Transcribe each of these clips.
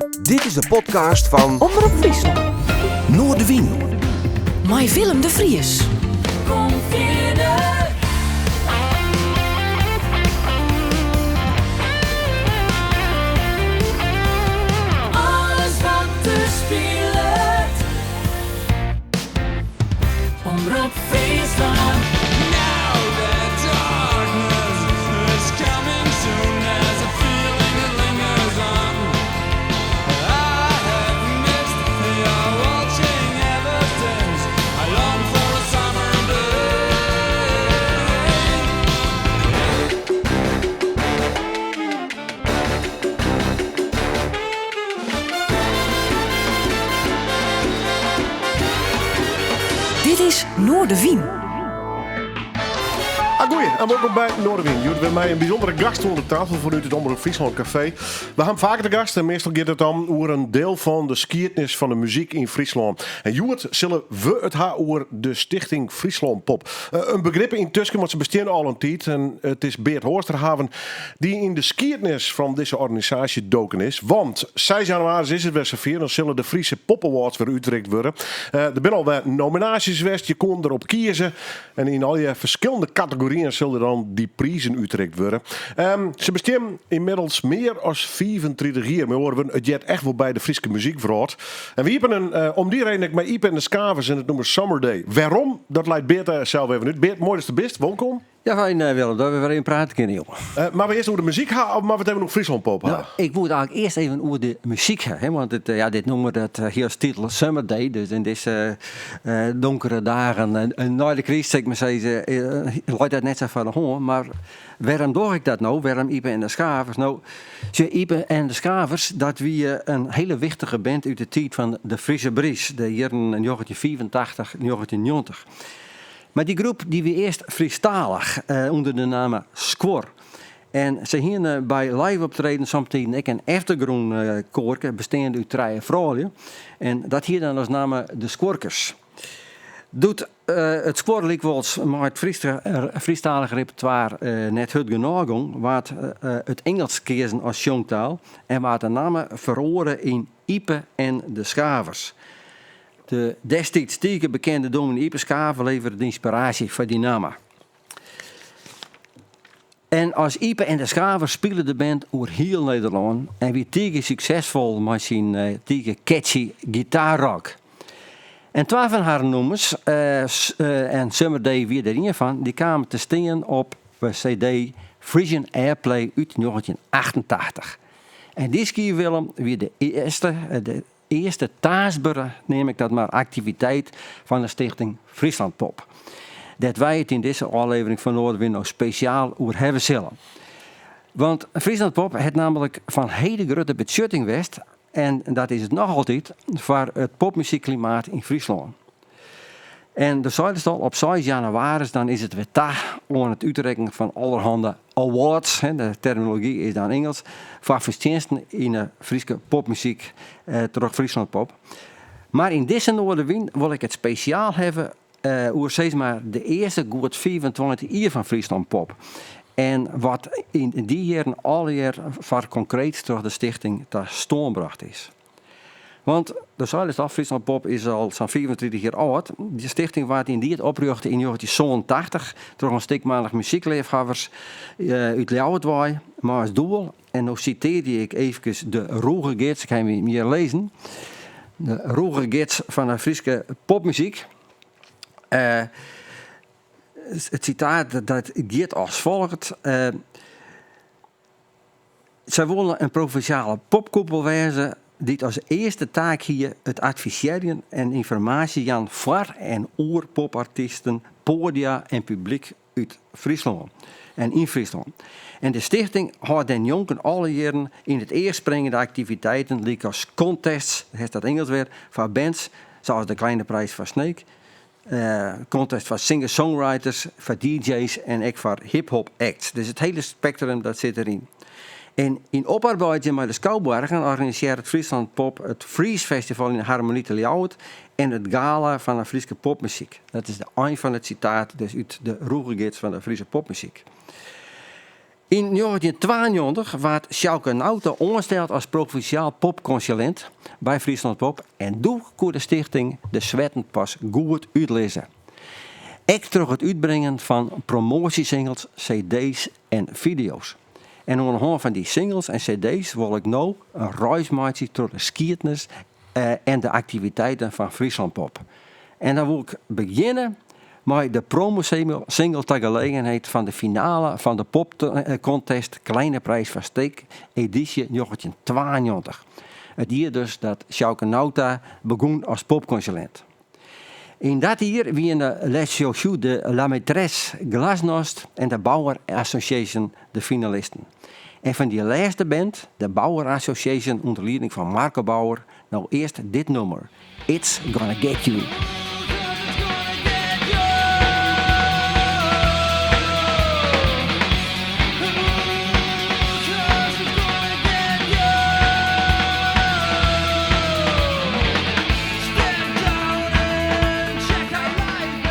Dit is de podcast van Omroep Friesland. Noordewien. Met Willem de Vries. Kom verder. Alles wat te speelt. Omroep Friesland. Now the darkness is coming soon as a feeling that lingers on. I have missed your watching ever since. I long for a summer day. Dit is Noordewien. Goeie, en welkom bij Noordewien. Jullie hebben mij een bijzondere gast onder de tafel vanuit het Omroep Friesland Café. We hebben vaker de gast en meestal gaat het dan over een deel van de skiertnis van de muziek in Friesland. En Joert zullen we het hebben over de Stichting Friesland Pop. Een begrip intussen, want ze bestaan al een tijd. En het is Beert Horsterhaven die in de skiertnis van deze organisatie doken is. Want 6 januari is het weer zover, dan zullen de Friese Pop Awards weer uitgereikt worden. Er zijn al weer nominaties geweest, je kon erop kiezen. En in al je verschillende categorieën zullen dan die prijzen uitgereikt worden. Ze bestaan inmiddels meer dan 35 jaar. Maar horen we het jet echt wel bij de Friese muziek verhoord. En we hebben om die reden met Iep en de Skavers in het nummer Summer Day. Waarom? Dat leidt Beert zelf even uit. Beert, mooi dat je er bent. Welkom. Ja, fijn Willem, dat we weer even praten kunnen, jongen. Maar we eerst over de muziek gaan, of maar we hebben nog Friesland Pop gaan? Nou, ik moet eigenlijk eerst even over de muziek gaan, hè, want dit noemen we dat hier als titel Summer Day, dus in deze donkere dagen na de crisis, zeg maar zeggen, luidt dat net zo van de honger, maar waarom doe ik dat nou? Waarom Ipe en de Skavers? Nou, Ipe en de Skavers, dat wie een hele wichtige band uit de tijd van de Friese Bries, de jaren 1984, 1990. Maar die groep die we eerst Friestalig onder de naam Squor. En ze hier bij live optreden soms ik een achtergrond koorken bestaande uit 3 vrouwen. En dat hier dan als naam de Squorkers. Doet het Squor maar het Friestalig repertoire net het genoeg, waar het Engels kiezen als jongtaal en waar de namen verhoren in Ipe en de Skavers. De destijds stiekem bekende dominee Ipe Skaver leverde de inspiratie voor die namen. En als Ipe en de Skavers spelen de band over heel Nederland en wie tegen succesvol met zijn tegen catchy gitaarrock. En 2 van haar nummers, en Summer Day weer erin van, die kwamen te staan op de CD Frisian Airplay uit 1988. En die ski Willem weer de eerste taatsbare, neem ik dat maar, activiteit van de Stichting Friesland Pop. Dat wij het in deze aflevering van Noordewien nog speciaal over hebben zullen. Want Friesland Pop heeft namelijk van hele grote betjutting west. En dat is het nog altijd voor het popmuziekklimaat in Friesland. En de al op 6 januari dan is het weer taag om het uitreiken van allerhande awards. De terminologie is dan Engels. Voor verdiensten in de Friese popmuziek, terug Friesland Pop. Maar in deze Noordewien wil ik het speciaal hebben over steeds maar de eerste goed 25 jaar van Friesland Pop. En wat in die jaren alle jaar voor concreet door de stichting ter stoombracht is. Want de Zuidelijke Friesland Pop is al zo'n 25 jaar oud. De stichting werd in die oprichtte in 1987 door een stikmalig muziekleefhavers uit Leeuwarden, maar als doel. En nu citeerde ik even de Roege Gids, ik ga hem hier lezen. De Roege Gids van de Friese popmuziek. Het citaat dat gaat als volgt. Zij willen een provinciale popkoepel wezen die als eerste taak hier het adviseren en informatie aan voor- en oerpopartiesten, podia en publiek uit Friesland en in Friesland. En de stichting houdt den jongen alle jaren in het eerst springende activiteiten, like als contests, dat is dat Engels weer, voor bands, zoals de Kleine Prijs van Snake, contest voor singer-songwriters, voor DJ's en ook voor hip-hop acts. Dus het hele spectrum dat zit erin. En in oparbeiding met de Schouwburgen organiseert het Friesland Pop het Fries Festival in Harmonie te Ljouwert en het gala van de Friese popmuziek. Dat is de eind van het citaat, dus uit de Roegegids van de Friese popmuziek. In 1992 werd Sjouke Nauta ongesteld als provinciaal popconsulent bij Friesland Pop. En toen kon de stichting de zwetten pas goed uitlezen. Ik terug het uitbrengen van promotiesingles, cd's en video's. En aan de hand van die singles en cd's wil ik nu een reis maken door de geschiedenis en de activiteiten van Friesland Pop. En dan wil ik beginnen met de promo-single ter gelegenheid van de finale van de popcontest Kleine Prijs van Steek, editie 1992. Het jaar dus dat Sjouke Nauta begon als popconsulent. In dat jaar wien Les Chauchoux de La Maîtresse Glasnost en de Bauer Association de finalisten. En van die laatste band, de Bauer Association onder leiding van Marco Bauer, nou eerst dit nummer. It's Gonna Get You.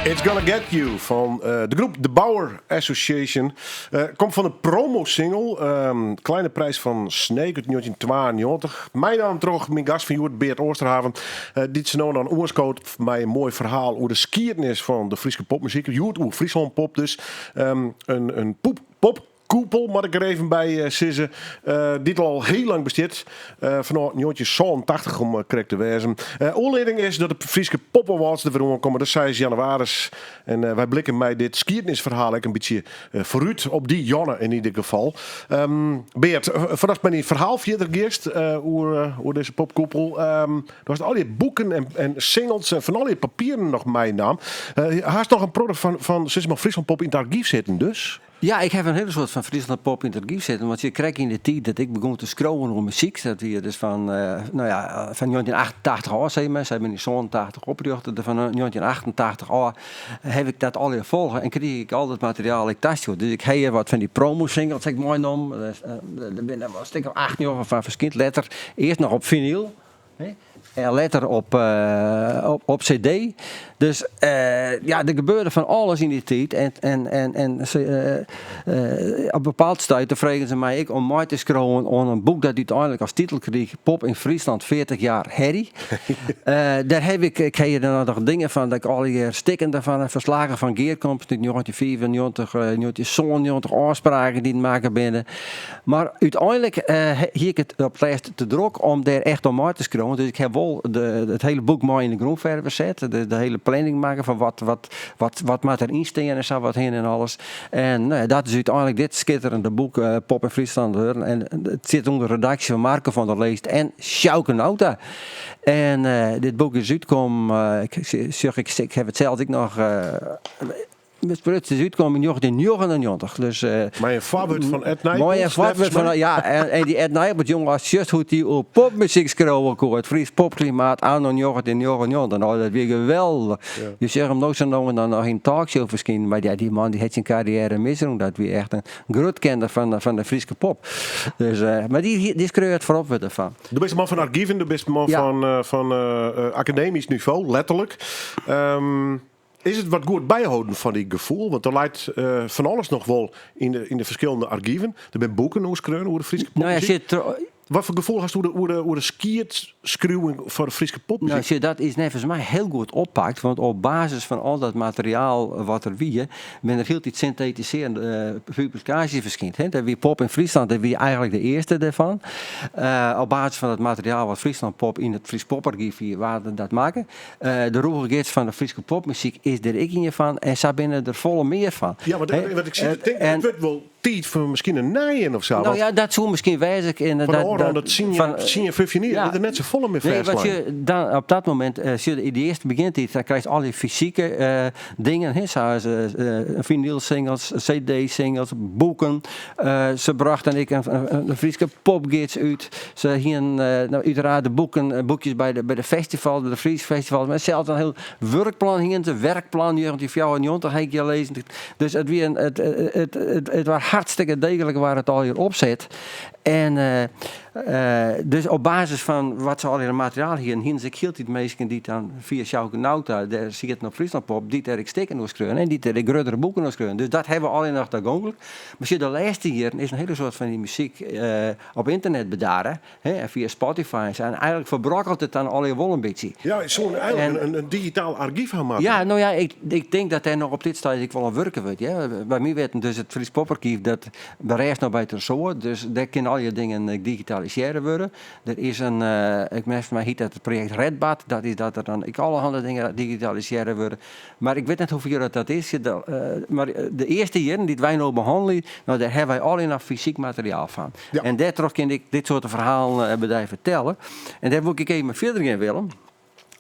It's Gonna Get You van de groep The Bauer Association. Komt van de promo-single. Kleine Prijs van Sneek uit 1992. Mijn naam terug, mijn gast van Joert Beert Oosterhaven. Dit is nou dan oorskoot mij een mooi verhaal over de skiernis van de Friese popmuziek. Joert over Friesland Pop dus. Een popkoepel, moet ik er even bij sissen. Dit al heel lang bestaat. Vanaf 1987 om correct te wezen. Oorleding is dat de Friese Pop Awards er weer komen. Dat 6 januari. En wij blikken bij dit skiernisverhaal een beetje vooruit op die Janne in ieder geval. Beert, vanaf mijn verhaal via de geest over deze popkoepel. Er was al die boeken en singles en van al die papieren nog mijn naam. Haast nog een product van Friesland Pop in het archief zitten dus? Ja, ik heb een hele soort van Friesland Pop in het archief zitten. Want je krijgt in de tijd dat ik begon te scrollen over muziek. Dat we dus van 1988 al, zei men. Ze hebben in 87 opgericht. Van 1988 al heb ik dat al volgen. En kreeg ik al dat materiaal ik tast. Dus ik heb hier wat van die promo-singles, zeg ik mooi noem. Er ben een stuk of 8 jaar van verschillend letter. Eerst nog op vinyl. En later op cd. Dus er gebeurde van alles in die tijd. En op bepaald stuit vregen ze mij om mij te scrollen aan een boek dat uiteindelijk als titel kreeg. Pop in Friesland 40 jaar herrie. Daar heb ik heb je er nog dingen van dat ik al die stikken daarvan verslagen van Geerkamp. 1994, 1997 afspraken die het maken binnen. Maar uiteindelijk hier ik het op het lijst te druk om daar echt om mij te scrollen. Dus ik heb wel het hele boek mooi in de groenverf gezet. De hele planning maken van wat moet erin staan en zo wat heen en alles. En dat is uiteindelijk dit schitterende boek Pop in Friesland. En het zit onder de redactie van Marco van der Leest en Sjouke Nauta. En dit boek is uitgekomen, ik heb het zelf ik nog... Het is uitgekomen in 1999. Dus, maar een voorbeeld van Ed Nijpels. Mooi een voorbeeld van, ja, en die Ed Nijpels, jongen, als just hoe die op popmuziek scrollen kon. Het Fries popklimaat aan 1999. Nou, dat weer geweldig. Ja. Je zegt hem nog zo nog en dan nog in talkshow verschijnen. Maar ja, die man die heeft zijn carrière misroen. Dat weer echt een groot kender van de Friese pop. Dus, maar die schreeuwt voorop weer ervan. De beste man van archieven, de beste man van academisch niveau, letterlijk. Is het wat goed bijhouden van die gevoel? Want er lijkt van alles nog wel in de verschillende archieven. Er zijn boeken over de Friese popmuziek. Wat voor gevoel hast u hoe de skiert schreeuwen voor de Friese popmuziek? Nou, dat is volgens mij heel goed oppakt. Want op basis van al dat materiaal wat er wie, ben er heel iets synthetiserende publicaties verschijnt. Dat wie Pop in Friesland, dat wie eigenlijk de eerste daarvan. Op basis van het materiaal wat Friesland Pop in het Fries Poparchief hier waar dat maken. De Roger Geerts van de Friese popmuziek is er ik in van. En zo binnen er volle meer van. Ja, wat ik zie, het wordt wel tijd voor misschien een naaien of zo. Nou ja, dat zou misschien wijzen. Dat zie je niet. Dat er net zo volle meer nee, wat je dan op dat moment, als je de eerste begint, dan krijg je al die fysieke dingen, zoals vinyl-singles, cd-singles, boeken. Ze brachten een Friese popgids uit. Ze hingen uiteraard de boekjes bij de festival, de Fries Festival. Maar zelfs een heel werkplan hingen, de werkplan 1994 heb ik gelezen. Dus het was hartstikke degelijk waar het al hier op zit. En Dus op basis van wat ze al in het materiaal hier en ik hield die mensen die dan via Sjouke Nauta, daar zitten op Friesland Pop, die er ik steken nog schreeuwen en die er ik grotere boeken nog schreeuwen. Dus dat hebben we al in de gangelijk. Maar de laatste jaren is een hele soort van die muziek op internet bedaren, en via Spotify en eigenlijk verbrokkelt het dan al je wel een beetje. Ja, zo'n eigenlijk een digitaal archief gaan maken. Ja, nou ja, ik denk dat hij nog op dit stadium wel aan werken wordt. Ja. Bij mij werd dus het Fries Poparchief dat bereist nog bij het resort, dus daar kunnen al je dingen digitaliseren worden. Er is een, ik meen mij heet dat het project Redbad, dat is dat er dan allerhande dingen digitaliseren worden. Maar ik weet niet hoeveel dat is. Maar de eerste jaren die wij nou behandelen, nou, daar hebben wij al in fysiek materiaal van. Ja. En daardoor kan ik dit soort verhalen bij vertellen. En daar wil ik even verder in willen.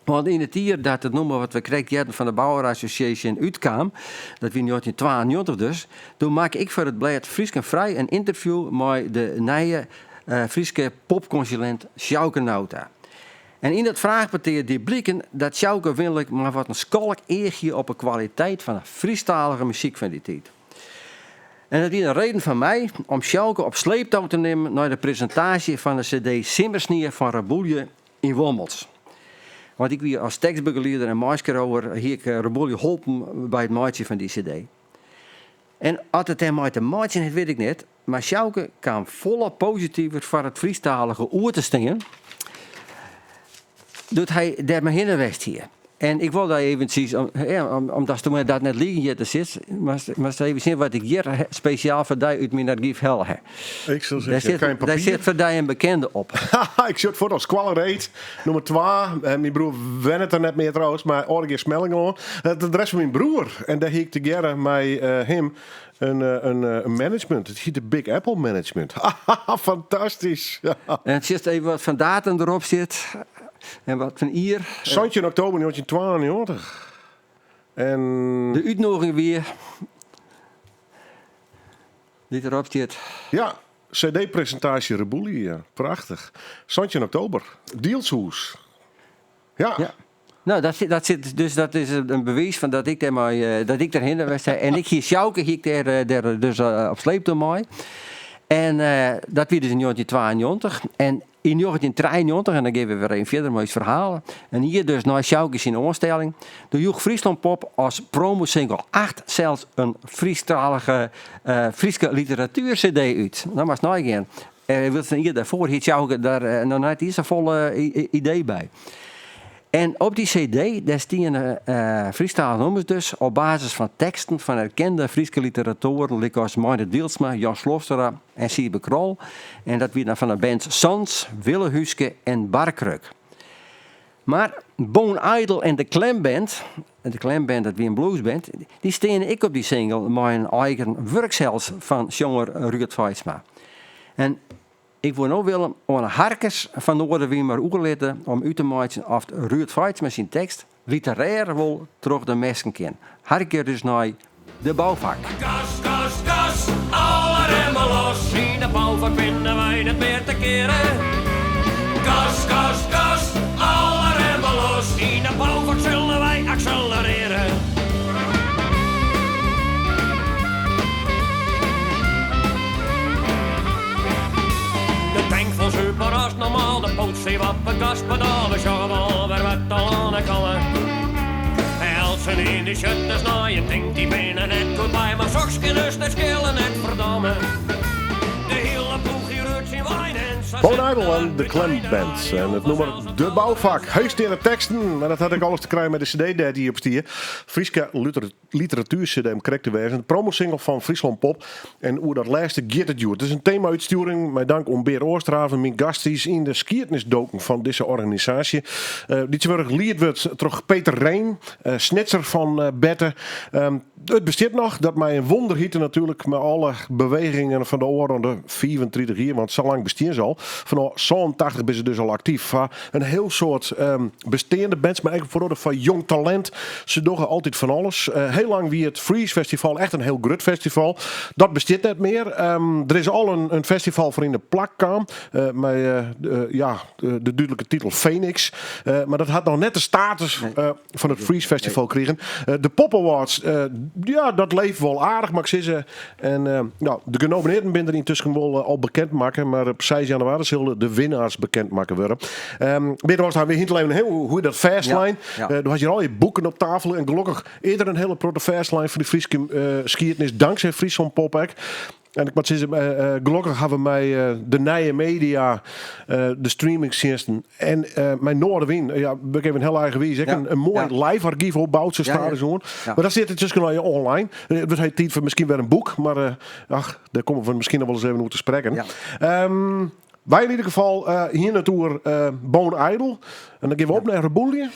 Want in het jaar dat het noemen wat we kregen van de Bauer Association uitkwam, dat we in 1992 dus, toen maak ik voor het blad Frieske Vrij een interview met de nieuwe Frieske popconsulent Sjouke Nauta. En in dat vraagpapier die blikken dat Sjouke willelijk maar wat een skalk eegje op de kwaliteit van de Friestalige muziek van die tijd. En dat is een reden van mij om Sjouke op sleeptouw te nemen naar de presentatie van de cd Simmersnier van Raboulje in Wommels. Want ik wie als tekstbegeleider en maaskerouwer hier ik Raboulje holpen bij het maatje van die cd. En als het hem te maatje heeft, weet ik niet. Maar Sjouke kwam volle positiever voor het Friestalige oer te stingen. Doet hij daar maar heen west hier. En ik wil daar even zien, omdat toen dat net liggen hier te zitten, maar even zien wat ik hier speciaal voor die uit mijn archief hel heb. Ik zal zeggen, daar zit voor die een bekende op. Ik zit voor als Squallerate, nummer 2. Mijn broer wen het er net meer trouwens, maar oorlog is smelling hoor. De rest van mijn broer. En daar hiek together met hem een management. Het heet de Big Apple Management. Fantastisch. En het zit even wat van datum erop zit. En wat van hier. Santje in oktober 1992. En de uitnodiging weer. Die erop zit. ja, CD-presentatie Raboulje, ja. Prachtig. Santje in oktober. Deelshoes. Ja. Ja. Nou, dat zit, dus dat is een bewijs van dat ik daarheen was. En ik hier Sjouke, daar dus op sleeptouw mooi. En dat werd dus in 1992. En in 1993, en dan geven we weer een verder mooie verhaal. En hier dus naar Sjouke in aanstelling. De Joeg Friesland Pop als promo-single 8 zelfs een Friestalige Frieske literatuur-cd uit. Dat was nou again. Hier daarvoor hield Sjouke daar nog net iets een volle idee bij. En op die cd, daar staan Friestalige nummers dus op basis van teksten van erkende Frieske literatoren, zoals Meijner Dielsma, Jan Slostera en Siebe Krol. En dat weer dan van de band Sans, Willehuske en Barkruk. Maar Bone Idol en de Klemband dat weer een bluesband, die staan ik op die single met een eigen werkshels van zanger Ruud Feitsma. En ik wil nou willen aan de harkers van Noorderwien maar oerletten om uit te maken of Ruud Feits met zijn tekst literair wil terug de messen kan. Harker dus naar de bouwvak. Gas, gas, gas, alle remmen los. In de bouwvak vinden wij het meer te keren. Gas, gas, gas, alle remmen los. In de bouwvak zullen wij accelereren. De tank vol super als normaal, de poot zee wat de gaspedaal. We zorgen wel weer wat al aan de kallen. Elsen in de shutters naar je denkt die benen net goed bij, maar zoksje dus dat schillen net verdamme. De hele ploeg hier uit zijn wijn en Bone Idol en de Klemband. En het nummer De Bouwvak. Heustere teksten. Maar dat had ik alles te krijgen met de cd die op stier. Frieske literatuur-cd om correct te wezen. De promosingle van Friesland Pop. En hoe dat laatste Get It You. Het is een thema-uitsturing. Met dank om Beer Oosterhaven, mijn gasties in de skiertnisdoken van deze organisatie. Die wordt geleerd wordt door Peter Reen. Snitser van Bette. Het bestaat nog. Dat mij een wonder hiette natuurlijk. Met alle bewegingen van de oren 34 jaar. Want zo lang bestien ze al. Vanaf 87 ben ze dus al actief. Een heel soort bestaande bands, maar eigenlijk vooral van jong talent. Ze doen altijd van alles. Heel lang wie het Freeze Festival, echt een heel groot festival. Dat bestaat net meer. Er is al een festival voor in de plak kwam. Met de duidelijke titel Phoenix. Maar dat had nog net de status van het Freeze Festival kregen. De Pop Awards, dat leeft wel aardig, maar ik zie ze. En de genomineerden ben er intussen wel al bekend maken. Maar op 6 januari januari. Dan zullen de winnaars bekend maken worden. Weer was daar weer hinterlijnen hoe je dat fastlijn. Ja. Er had je al je boeken op tafel. En gelukkig eerder een hele grote fastlijn voor de Friese skiertnis. Dankzij Friesland Popek. En ik moet zeggen, gelukkig hebben wij de nieuwe media, de streamingdiensten en mijn Noorderwien. Ja, we geven een heel eigen wijze. Ja. Een mooi live archief opbouwd, zo staat er zo. Ja. Maar dat zit het dus gewoon online. Het heet tijd voor misschien weer een boek, maar daar komen we misschien nog wel eens even over te spreken. Ja. Wij in ieder geval hier naartoe Boon Idol. En dan gaan we op naar Reboelje.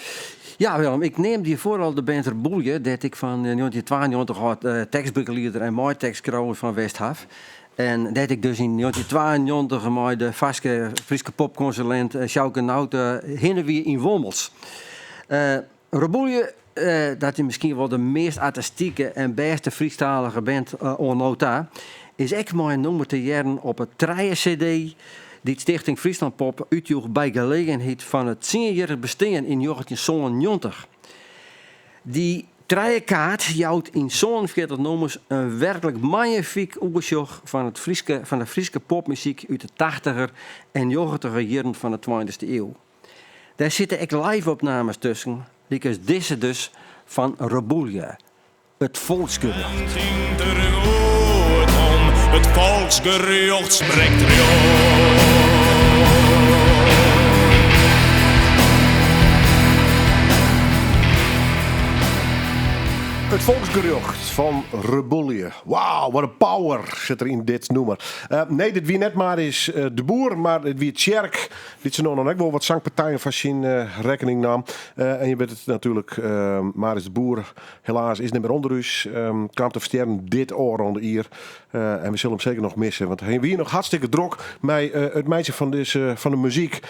Ja, Willem, ik neem die vooral de band Reboelje, dat ik van 1992 had tekstbegeleider en mooi tekstschrijver van Westhaf. En dat ik dus in 1992 met de vaste Friese popconsulent Sjouke Nauten hinnen weer in Wommels. Reboelje, dat is misschien wel de meest artistieke en beste Friestalige band nota, is echt mooi nummer te jaren op het 3-cd. Die Stichting Friesland Pop uitjoeg bij gelegenheid van het 10-jarig bestaan in 1990. Die kaart jouwt in zo'n 40 nummers een werkelijk magnifiek oersjoch van de Friese popmuziek uit de 80er en 90er jaren van de 20e eeuw. Daar zitten ook live-opnames tussen, die is deze dus van Reboelje, het volksgerucht. Het volksgerucht spreekt erover. Het volksgerucht van Reboelje. Wauw, wat een power zit er in dit nummer. Nee, dit wie net maar is de boer, maar dit wie Tjerk. Dit zijn nog wel wat zangpartijen van zijn rekening nam. En je weet het natuurlijk, maar is de boer helaas is niet meer onder ons. Kwam te versterren dit oor onder hier. En we zullen hem zeker nog missen. Want hij wie nog hartstikke druk met het meisje van de muziek.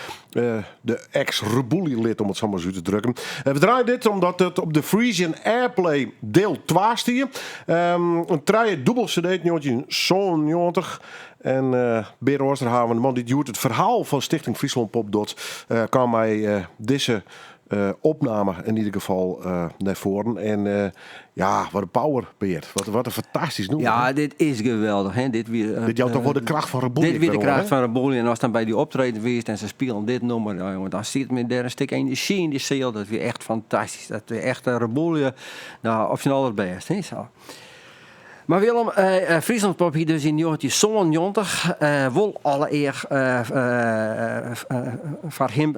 De ex-Reboelje-lid, om het zo maar zo te drukken. We draaien dit omdat het op de Frisian Airplay deel 2 stier. Een traaie dubbel cd, 1990. En Beer Oosterhaven, de man die doet het verhaal van Stichting Friesland Pop kwam mij deze opname in ieder geval naar voren. En ja, wat een power, Beert. Wat een fantastisch nummer. Ja, dit is geweldig. Hè? Dit jouwt toch wel de kracht van Reboelje. Dit weer de kracht van Reboelje. En als dan bij die optreden geweest en ze spelen dit nummer, ja, jongen, dan zit me daar een stuk energie in die ziel. Dat is weer echt fantastisch. Dat is echt Reboelje, nou, op zijn allerbest. Hè? Zo. Maar Willem, Friesland Pop hier dus in 1990 wil alle eer voor hem,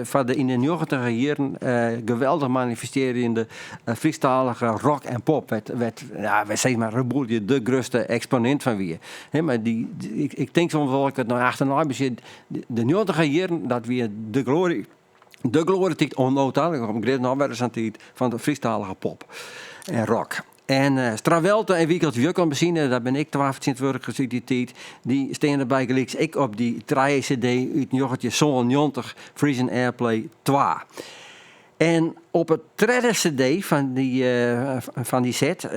voor de in de 90 jaren geweldig manifesterende Friestalige rock en pop. We zeggen maar Reboelje de grootste exponent van wie. Maar ik denk soms wel, ik het nog achterna bezit, de 90 jaren dat weer de glorie tikt onnota, ik kom great nog aan tijd van de Friestalige pop en rock. En Stravelte en Wiekelt Jukkan bezien, daar ben ik 12 gezien die tijd. Die staan erbij gelijk ik op die 3-cd uit 1990 Frisian Airplay 2. En op het derde cd van die set,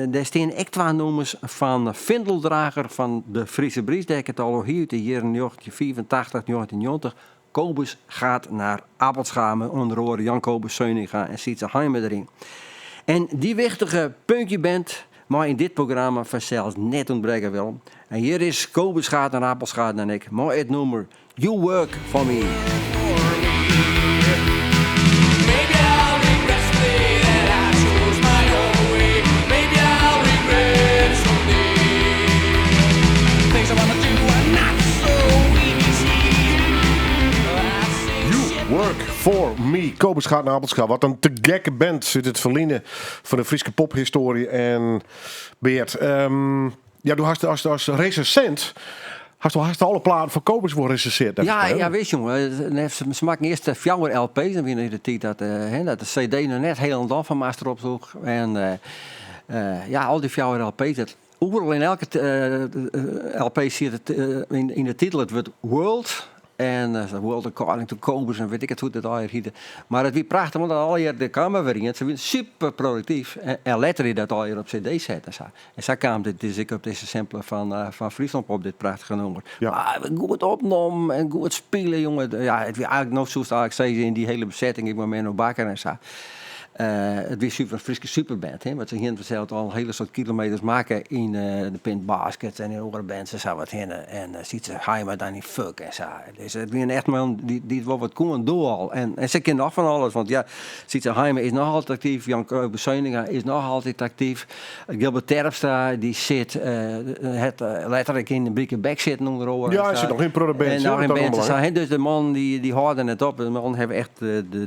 daar staan echt 2 nummers van Vindeldrager van de Friese Bries. Dat ik het al hier uit de jaren 1984, 1990. Kobus gaat naar Appelschamen, onder andere Jan Kobus Zeuninga en Sietse Heimer erin. En die wichtige punkjeband maar in dit programma vanzelfs net ontbreken wil. En hier is Kobus gaat naar Appelschaat en ik. Maar het nummer You Work For Me. Maybe I'll regret someday that I chose my own way. Maybe I'll regret someday. Things I wanna do are not so easy. You Work For Me. Kobus gaat naar Appelscha. Wat een te gekke band zit het verliezen van de Friese pophistorie. En Beert, ja, du hast als recensent hast alle platen van Kobus voor recenseerd. Ja, weet je jongen. Ze maken eerst 4 LP's. Dan weer de tijd dat de CD nog net heel en van master opzoek. En ja, al die 4 LP's. Dat overal in elke LP zit het in de titel het wordt World. En World According to Kobus en weet ik het hoe dat al hier. Maar het wie prachtig, want al hier de kamer weer in. Ze zijn super productief. En letterlijk dat al hier op CD zetten. En zo kwam dit dus ik op deze sample van Friesland op dit prachtige nummer. Ja. Maar goed opgenomen en goed spelen, jongen. Ja, het wie eigenlijk nog zoals ik zei in die hele bezetting. Ik ben Menno Bakker en zo. Het is een Friese superband, hè, want ze hier vanzelf al een hele soort kilometers maken in de Pint Baskets en in andere bands en zo wat heen. En ziet ze Heimer dan niet fuck en zo. Dus het is echt man die wel wat kon doen al. En ze kennen nog van alles, want ja, ziet ze Heimer is nog altijd actief, Jan Bezuininga is nog altijd actief, Gilbert Terpstra die zit letterlijk in de Briekenbeck zitten onder oren. Ja, hij zit nog in productie. En nog in bands. Dus de man die houden het op. De man hebben echt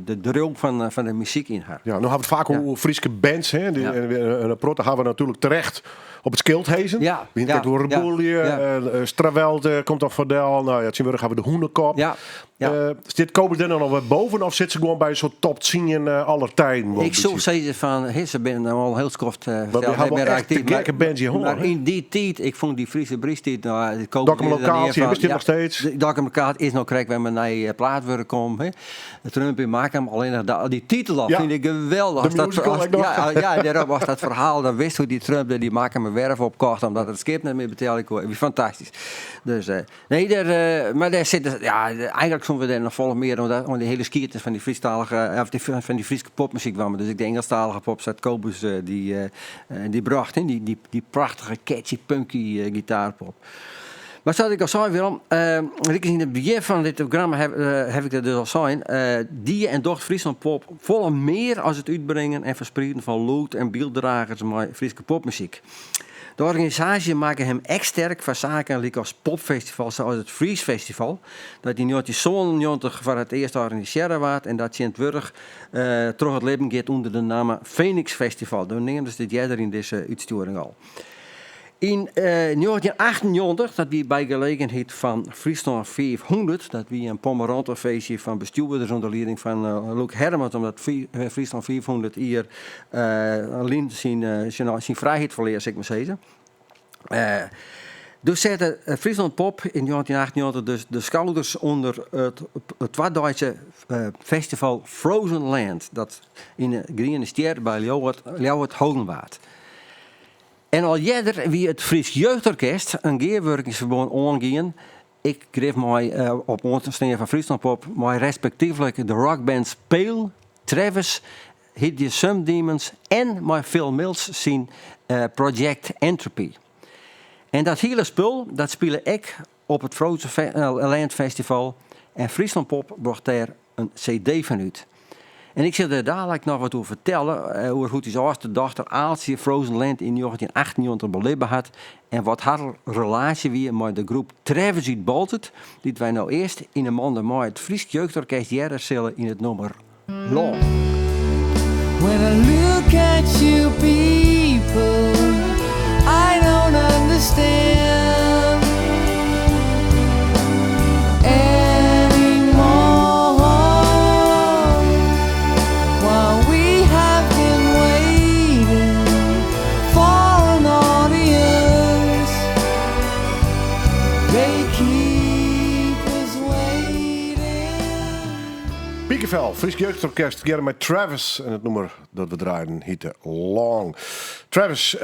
de drul van de muziek in haar. Ja, nu hebben we het vaak over Friese bands. Hè? En Protte gaan we natuurlijk terecht op het Skildhezen. Ja. We hebben door Rebullië, Stravelde komt dan Verdel. Nou ja, zien we gaan we de Hoenekop. Ja. Dit komen er dan nog wat boven of zit ze gewoon bij een soort top 10 aller tijden? Ik zou zeggen van, ze ben al heel skoft. We hebben wel echt een gekke bandje hoor. Maar in die tijd, ik vond die Friese Briestijd, de documentatie, is dit nog steeds? De documentatie is nog krijg waar men naar plaatwerk komt. De Trump in maken, alleen die titel al vind ik geweldig. De musical daarop was dat verhaal, dan wist hoe die Trump die maken me werf opkocht omdat het skip niet meer betalen kon. Fantastisch. Dus maar daar zitten, eigenlijk zullen we daar nog volop meer om die hele skieters van die Friestalige, van die Friese popmuziek kwamen. Dus ik de Engelstalige pop zat Kobus die bracht, die prachtige catchy punky gitaarpop. Maar zoals ik al zei, Willem, in het begin van dit programma heb ik dat dus al gezegd. Die en doch Friesland pop volle meer als het uitbrengen en verspreiden van lood en beelddragers met Friese popmuziek. De organisatie maken hem echt sterk van zaken als popfestivals zoals het Fries Festival. Dat in 1997 voor het eerst georganiseerd werd en dat Sint-Wurg terug het leven gaat onder de naam Phoenix Festival. Dan nemen ze dit jaar in deze uitsturing al. In 1998, dat wie bij gelegenheid van Friesland 500, dat wie een Pomerantenfeestje van bestuurders onder leiding van Luc Hermans, omdat Friesland 500 hier alleen zijn vrijheid verleert, zeg maar zeggen. Dus zette Friesland Pop in 1998 dus de schouders onder het tweeduitse festival Frozen Land, dat in de Groene Ster bij Ljouwert Hogenwaard. En al jeder wie het Fries Jeugdorkest een geerwerkingsverband aangaan. Ik kreeg mij op ondersteuning van Friesland Pop, mij respectievelijk de rockbands Pale, Travis, Hidden Some Demons en mijn Phil Mills zien Project Entropy. En dat hele spul, dat spelen ik op het Frozen Land Festival en Friesland Pop bracht daar een cd van uit. En ik zal er dadelijk nog wat over vertellen, hoe goed die oudste dochter Aaltje Frozen Land in 1998 beleven had en wat haar relatie weer met de groep Travis uit Baltet, die wij nou eerst in een maand met het Fries Jeugdorkest jaren zullen in het nummer Long. When I look at you people, I don't understand anymore. While we have been waiting for an audience, they keep us waiting. Piekenvel, Fries Jeugdorkest, together met Travis. En het nummer dat we draaien heette Long. Travis,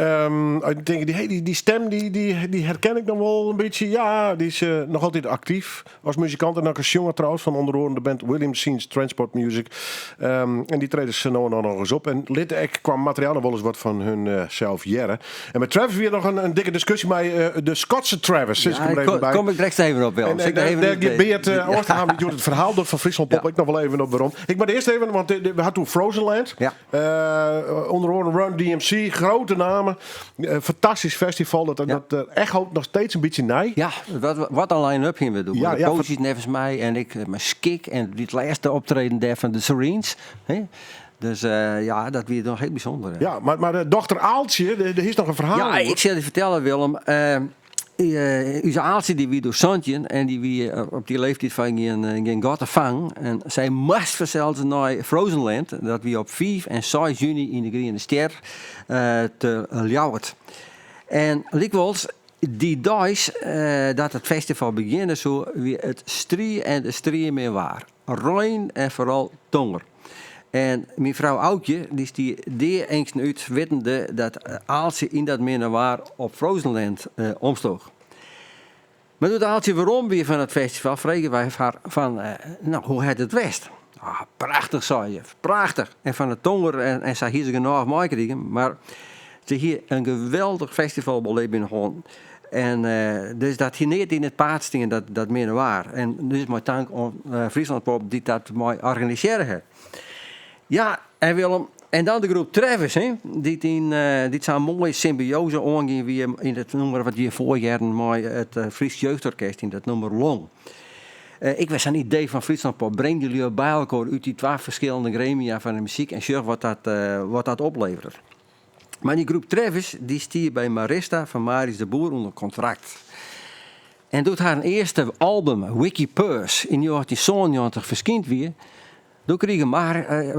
ik denk, die stem die herken ik dan wel een beetje. Ja, die is nog altijd actief als muzikant. En ook als jongen trouwens, van onder andere de band William Scenes Transport Music. En die treden ze nou nog eens op. En ik kwam materiaal nog wel eens wat van hun zelf jaren. En met Travis weer nog een dikke discussie met de Schotse Travis. Kom ik direct even op wel. En daar gebeurt het verhaal door van Friesland Pop ik nog wel even op waarom. Ik maar eerst even, want we hadden toen Frozen Land. Ja. Onder andere Run DMC, grote namen. Fantastisch festival. Dat echt nog steeds een beetje nij. Ja, wat een line-up gingen we doen. Ja, de Coaches nevens mij en ik met Skik en dit laatste optreden daar van de Serenes. Hè? Dus dat weer nog heel bijzonder. Hè? Ja, maar de dochter Aaltje, er is nog een verhaal. Ja, ik zal je vertellen, Willem. Onze Aaltje die wie door Santje en die wie op die leeftijd van geen gaten vang. En zij moest verzeld naar Frozen Land. Dat wie op 5 en 6 juni in de Groene Ster te Ljouwert. En likwijls die dags dat het festival beginnen zo wie het strie en de strie meer waar. Rein en vooral tonger. En mijn vrouw Oudje, die eens uit wetende dat Aaltje in dat meer waar op Frozenland omstoog. Maar toen Aaltje waarom weer van het festival, vregen wij haar van, hoe het west? Ah, prachtig, zei je. Prachtig. En van de tonger en ze hier ze genoeg meekregen. Maar ze hier een geweldig festival beleven in Holland. En dus dat hier niet in het paard stingen, dat meer waar. En dus mijn dank aan Friesland Pop die dat mooi organiseren. Ja, en Willem. En dan de groep Travis, hè, die zo'n mooie symbiose aangaan wie in het nummer wat je voorjaren mooi het Fries Jeugdorkest in dat nummer Long. Ik was een idee van Friesland Pop. Breng jullie bij elkaar uit die 12 verschillende gremia van de muziek en zorg wat dat oplevert. Maar die groep Travis die stier bij Marista van Maris de Boer onder contract. En doet haar eerste album, Wiki Purse, in 1997 verschijnt weer. Toen kregen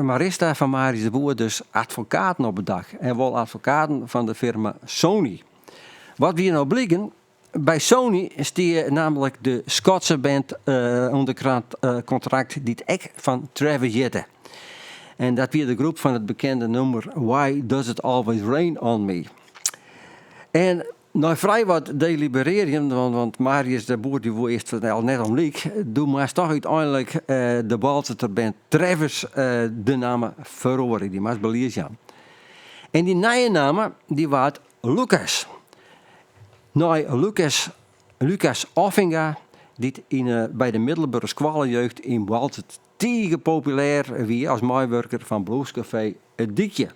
Marista van Maris de Boer dus advocaten op het dak. En wel advocaten van de firma Sony. Wat we nou blikken, bij Sony stier namelijk de Schotse band onder contract die het ek van Travis jette. En dat weer de groep van het bekende nummer Why Does It Always Rain On Me. En nou vrij wat delibereren, want Marius de Boer die woe eerst al net om liek, toen moest toch uiteindelijk de Balzeter band Travis de naam verhoren. Die moest belezen. En die nieuwe naam die was Lucas. Nou, Lucas Offinga, die bij de middelbare squalenjeugd in Balzet tegen populair wie als meewerker van Bluescafé Het Diekje.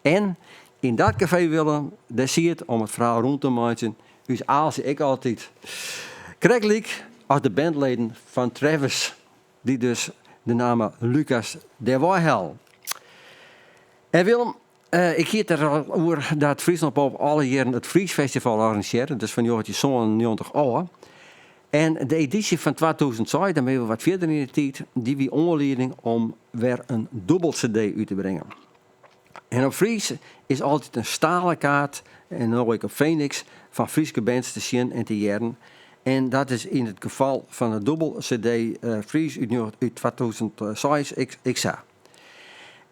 En in dat café Willem, daar zie je het om het verhaal rond te maken. Dus als ik altijd krijgelijk als de bandleden van Travis, die dus de naam Lucas de Wahel. En Willem, ik heet er over dat Friesland Pop alle jaren het Fries Festival organiseren, dus van 1990 al. En de editie van 2002, daarmee we wat verder in de tijd, die wie onleiding om weer een dubbel CD uit te brengen. En op Fries is altijd een stalen kaart, en dan ook op Phoenix, van Friese bands te zien en te jaren. En dat is in het geval van een dubbel CD Fries uit 2006 XA.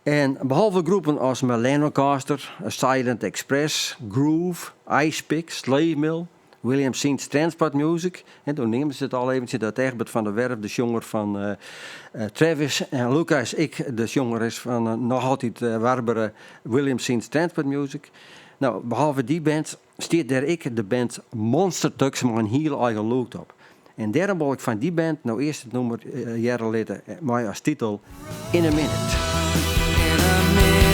En behalve groepen als Melanocaster, Silent Express, Groove, Icepick, Slave Mill, William Scene's Transport Music. En toen nemen ze het al eventjes dat Egbert van der Werf, de jonger van Travis. En Lucas, ik, de jonger is van nog altijd warbere William Scene's Transport Music. Nou, behalve die band stiert daar ik de band Monster Tucks met een heel eigen look op. En daarom wil ik van die band nou eerst het nummer jaren later, maar als titel In a Minute. In a minute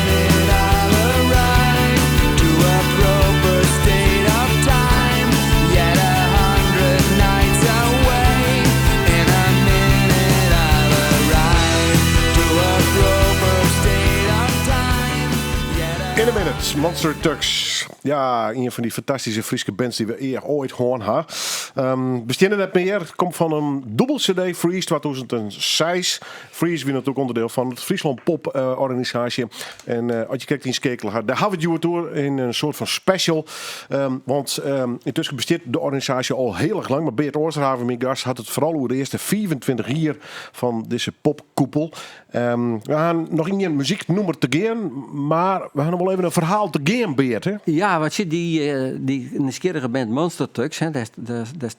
I'll arrive to a proper state of time. Yet 100 nights away. In a minute I'll arrive to a proper state of time. In a Minute, Monster Tucks. Ja, een van die fantastische Friese bands die we eer ooit hoorn ha. Bestinnen net meer. Het komt van een dubbel CD, Freeze 2006. Freeze wie natuurlijk onderdeel van het Friesland Pop organisatie. En als je kijkt in Skekel, daar hebben we het door in een soort van special. Want intussen bestaat de organisatie al heel erg lang. Maar Beert Oosterhaven, mijn gast, had het vooral over de eerste 24 jaar van deze popkoepel. We gaan nog een muzieknummer te gaan, maar we gaan nog wel even een verhaal te gaan, Beert. Hè? Ja, wat zit die nieuwsgierige band Monster Tucks, hè,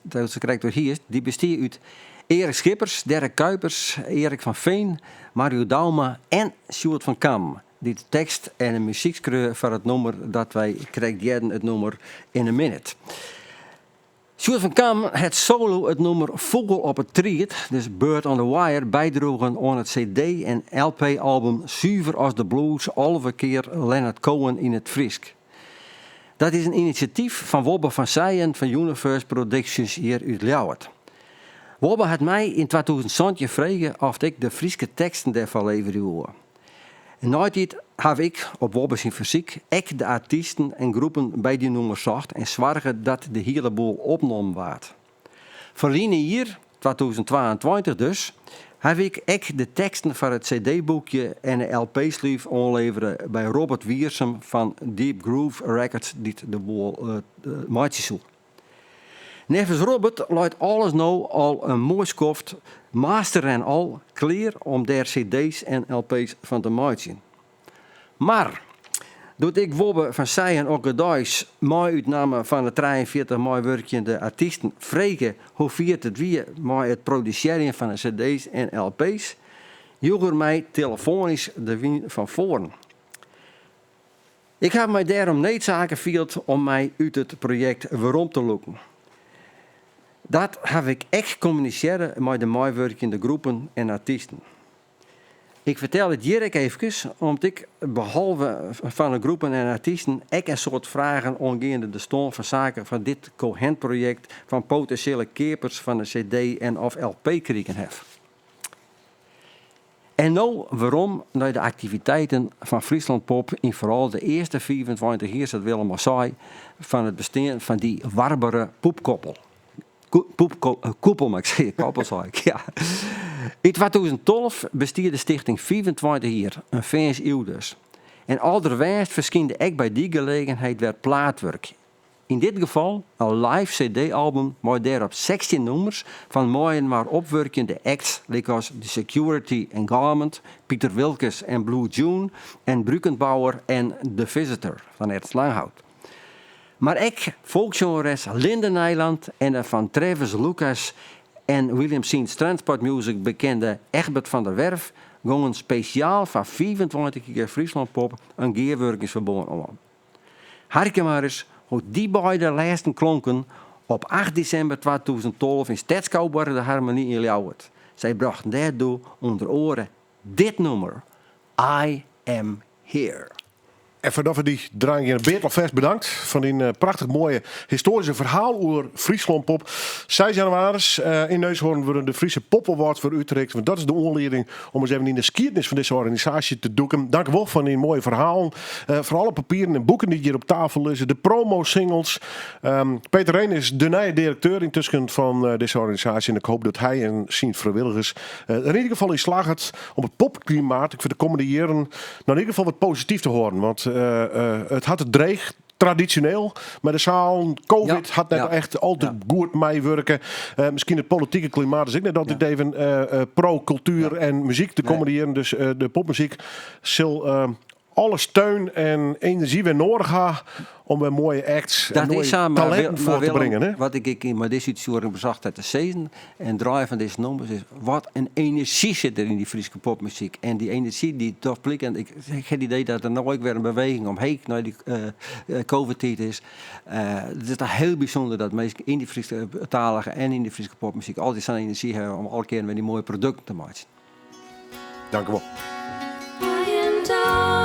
dat ze krijgt door hier, die bestaat uit Erik Schippers, Derek Kuipers, Erik van Veen, Mario Dauma en Sjoerd van Kam. Die de tekst en een muziekskreuk van het nummer dat wij krijgen, het nummer In a Minute. Sjoerd van Kam het solo het nummer Vogel op het Triet, dus Bird on the Wire, bijdroegen aan het CD en LP-album Zuiver als de Blues, alle keer Leonard Cohen in het Friesk. Dat is een initiatief van Wobbe van Seijen van Universe Productions hier uit Ljouwert. Wobbe had mij in 2007 gevraagd of ik de Friese teksten daarvan leverde. En nooit heb ik op Wobbe's in fysiek ook de artiesten en groepen bij die nummer zocht en zorgen dat de hele boel opgenomen werd. Verleden hier, 2022 dus, heb ik ook de teksten van het CD-boekje en de LP-sleeve aanleveren bij Robert Wiersum van Deep Groove Records, die de boel maatjes zoekt. Nevens Robert luidt alles nou al een mooi skoft, master en al, klaar om daar CD's en LP's van te maken. Maar, doet ik Wobbe van Seijen ook gedijs mooi uitname van de 43 mooi werkende artiesten vregen hoe viert het wie maar het produceren van de CD's en LP's, joeg mij telefonisch de wien van voren. Ik heb mij daarom noodzaken gevoeld om mij uit het project waarom te lopen. Dat heb ik echt gecommuniceerd met de meewerkende groepen en artiesten. Ik vertel het hier ook even, omdat ik behalve van de groepen en artiesten ook een soort vragen omgaande de stand van zaken van dit Cohen-project van potentiële keepers van de CD en of LP kregen heb. En nou waarom naar de activiteiten van Friesland Pop in vooral de eerste 24 jaar, dat Willem al zei, van het bestaan van die warbare poepkoppel. Koepel, maar ik zeg koppel, zei ik, ja. In 2012 bestierde de stichting 24 jaar, een fans eeuw dus. En allerwijst verschijnde ik bij die gelegenheid weer plaatwerk. In dit geval een live CD-album met daarop 16 nummers van mooie maar opwerkende acts, zoals The Security and Garment, Pieter Wilkes en Blue June en Brukenbauer en The Visitor van Ernst Langhout. Maar ik, volksgenres Linde Nijland en de van Travis Lucas en William Scene's Transport Music bekende Egbert van der Werf gingen speciaal van 25 jaar Friesland Pop een geerwerkingsverbond aan. Harke maar eens hoe die beide laatsten klonken op 8 december 2012 in Stedskouwborg de Harmonie in Ljouwert. Zij brachten daardoor onder oren dit nummer, I Am Here. En voordat we die draaien in Beertelvest bedankt van die prachtig mooie historische verhaal over Friesland Pop. 6 januari in Neushoorn worden de Friese Pop Awards voor Utrecht. Want dat is de aanleiding om eens even in de geschiedenis van deze organisatie te doeken. Dank u wel voor die mooie verhaal. Voor alle papieren en boeken die hier op tafel liggen. De promo-singles. Peter Reen is de nieuwe directeur intussen van deze organisatie. En ik hoop dat hij en zijn vrijwilligers in ieder geval in slagen om het popklimaat voor de komende jaren nou in ieder geval wat positief te horen. Want het had het dreig traditioneel, maar de zaal, COVID had net echt altijd goed meewerken. Misschien het politieke klimaat is ook net altijd even pro-cultuur en muziek te combineren. Dus de popmuziek zal alle steun en energie weer nodig hebben om weer mooie acts en mooie talenten voor te brengen. Hè? Wat ik in deze situatie bezacht uit de season en draaien van deze nummers is, wat een energie zit er in die Friese popmuziek. En die energie die toch blijkt, en ik heb het idee dat er nooit weer een beweging omheen naar die COVID-tijd is. Het is toch heel bijzonder dat mensen in die Friese talige en in die Friese popmuziek altijd zo'n energie hebben om elke keer weer die mooie producten te maken. Dank u wel. I am down.